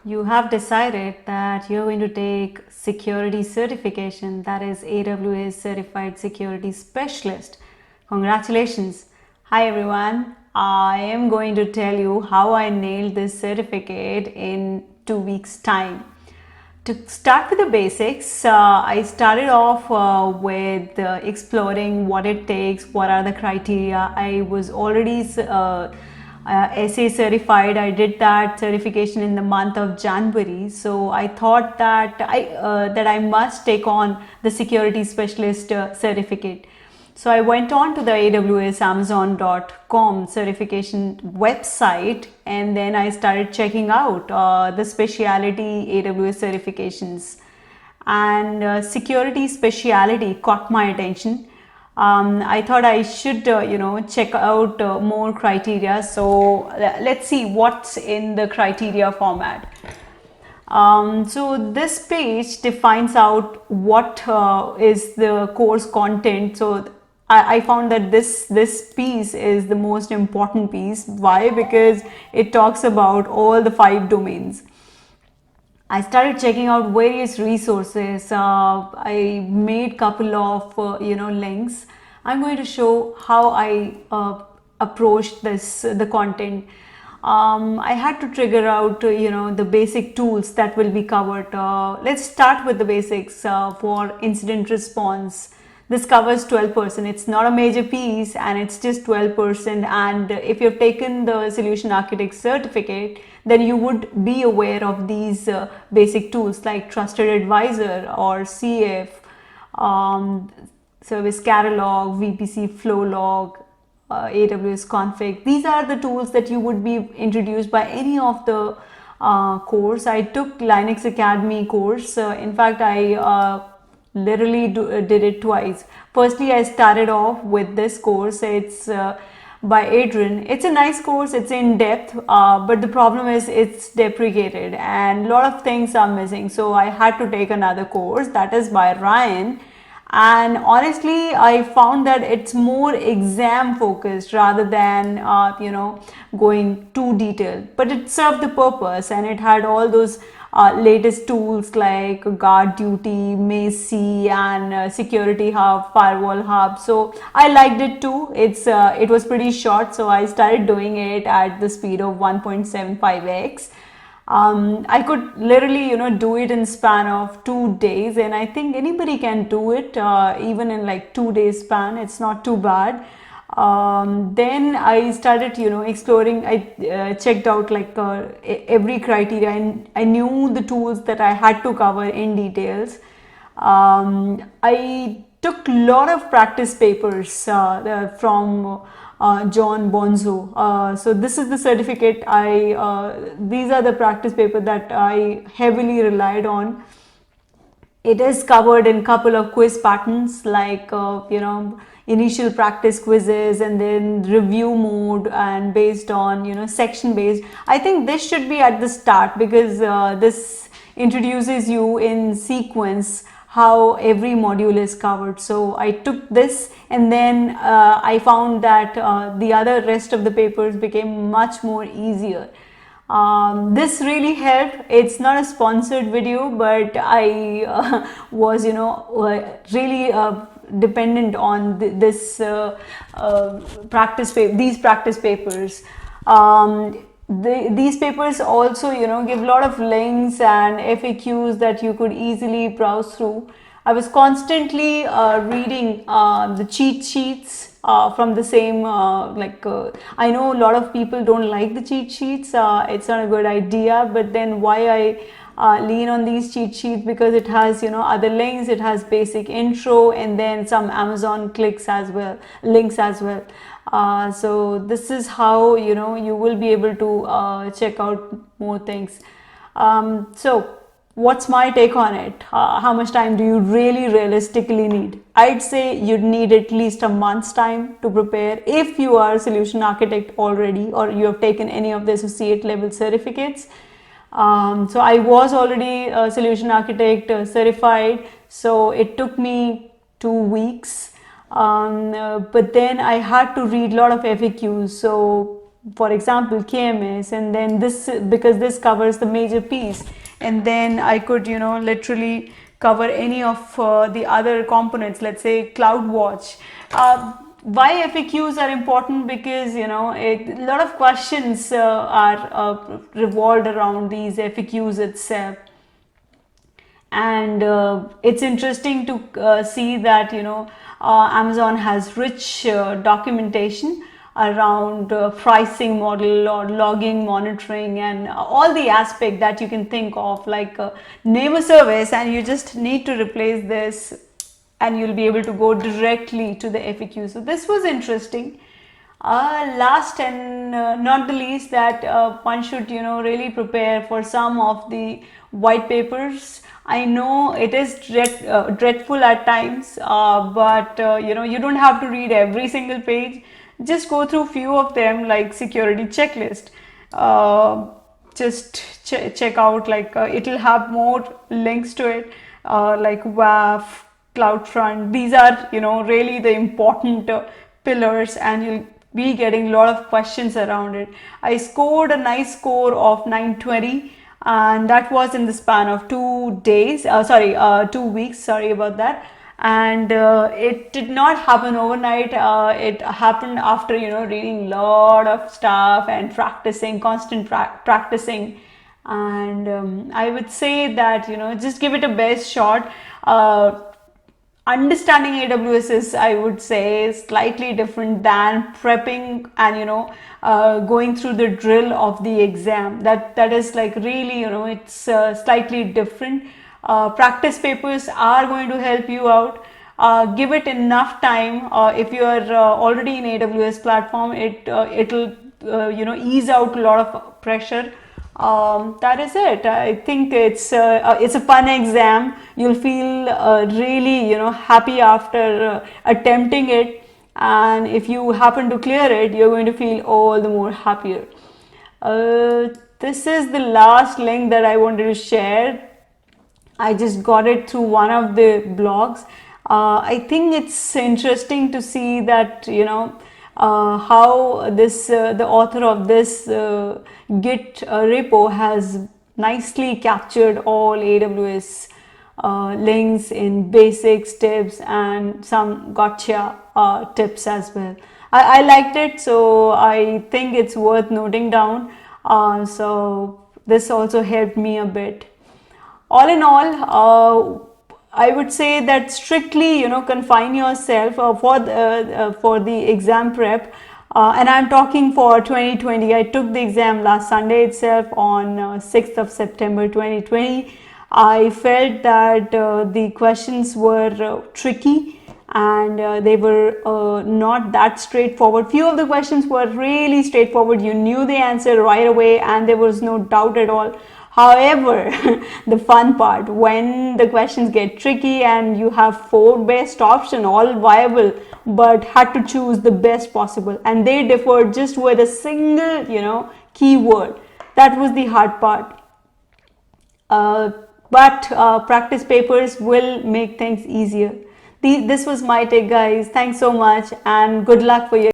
You have decided that you're going to take security certification, that is AWS Certified Security Specialist. Congratulations. Hi everyone. I am going to tell you how I nailed this certificate in 2 weeks' time. To start with the basics, I started off with exploring what it takes, what are the criteria. I was already SA certified. I did that certification in the month of January. So I thought that I must take on the security specialist certificate. So I went on to the AWS Amazon.com certification website, and then I started checking out the specialty AWS certifications, and security specialty caught my attention. I thought I should check out more criteria. So let's see what's in the criteria format. So this page defines out what is the course content. So I found that this piece is the most important piece. Why? Because it talks about all the 5 domains. I started checking out various resources. I made couple of links. I'm going to show how I approached the content. I had to trigger out the basic tools that will be covered. Let's start with the basics for incident response. This covers 12%. It's not a major piece and it's just 12%. And if you've taken the solution architect certificate, then you would be aware of these basic tools like Trusted Advisor or CF, Service Catalog, VPC Flow Log, AWS Config. These are the tools that you would be introduced by any of the course. I took Linux Academy course. In fact, I literally did it twice. Firstly, I started off with this course. It's by Adrian. It's a nice course. It's in depth, but the problem is it's deprecated and a lot of things are missing. So I had to take another course that is by Ryan. And honestly, I found that it's more exam focused rather than going too detailed, but it served the purpose and it had all those latest tools like Guard Duty, Macie, and Security Hub, Firewall Hub. So I liked it too. It was pretty short, so I started doing it at the speed of 1.75x. I could literally do it in span of 2 days, and I think anybody can do it even in like 2 days span. It's not too bad. Then I started exploring. I checked out like every criteria, and I knew the tools that I had to cover in details. I took a lot of practice papers from John Bonzo. So this is the certificate. These are the practice paper that I heavily relied on. It is covered in couple of quiz patterns like initial practice quizzes and then review mode, and based on section based. I think this should be at the start because this introduces you in sequence how every module is covered. So I took this, and then I found that the other rest of the papers became much more easier. This really helped. It's not a sponsored video, but I was really dependent on this these practice papers. These papers also give a lot of links and FAQs that you could easily browse through. I was constantly reading the cheat sheets from the same I know a lot of people don't like the cheat sheets. It's not a good idea, but then why I lean on these cheat sheets, because it has other links, it has basic intro, and then some Amazon links as well. So this is how you will be able to check out more things. So what's my take on it? How much time do you really realistically need? I'd say you'd need at least a month's time to prepare if you are a solution architect already, or you have taken any of the associate level certificates. So I was already a solution architect certified, so it took me 2 weeks. But then I had to read a lot of FAQs. So for example KMS, and then this, because this covers the major piece, and then I could, you know, literally cover any of the other components, let's say CloudWatch. Why FAQs are important? Because, you know, a lot of questions are revolved around these FAQs itself. And it's interesting to see that, you know, Amazon has rich documentation around pricing model or logging, monitoring, and all the aspect that you can think of, like name a service and you just need to replace this, and you'll be able to go directly to the FAQ. So this was interesting. Last and not the least, that one should, you know, really prepare for some of the white papers. I know it is dreadful at times, but you know, you don't have to read every single page. Just go through few of them, like security checklist. Just check out, like it'll have more links to it, like WAF, CloudFront. These are, you know, really the important pillars, and you'll be getting a lot of questions around it. I scored a nice score of 920, and that was in the span of 2 days. 2 weeks. Sorry about that. And it did not happen overnight. It happened after, you know, reading a lot of stuff and practicing, constant practicing. And I would say that, you know, just give it a best shot. Understanding AWS is, I would say, slightly different than prepping and, you know, going through the drill of the exam. That is like really, you know, it's slightly different. Practice papers are going to help you out. Give it enough time. If you are already in AWS platform, it'll you know, ease out a lot of pressure. That is it. I think it's a fun exam. You'll feel really, you know, happy after attempting it, and if you happen to clear it, you're going to feel all the more happier. This is the last link that I wanted to share. I just got it through one of the blogs. I think it's interesting to see that, you know, how this the author of this Git repo has nicely captured all AWS links in basics, tips, and some gotcha tips as well. I liked it, so I think it's worth noting down. So this also helped me a bit. All in all, I would say that strictly, you know, confine yourself for the exam prep. And I'm talking for 2020. I took the exam last Sunday itself, on 6th of September 2020. I felt that the questions were tricky, and they were not that straightforward. Few of the questions were really straightforward. You knew the answer right away and there was no doubt at all. However, the fun part, when the questions get tricky and you have 4 best options, all viable, but had to choose the best possible, and they differed just with a single, you know, keyword. That was the hard part. But practice papers will make things easier. This was my take, guys. Thanks so much, and good luck for your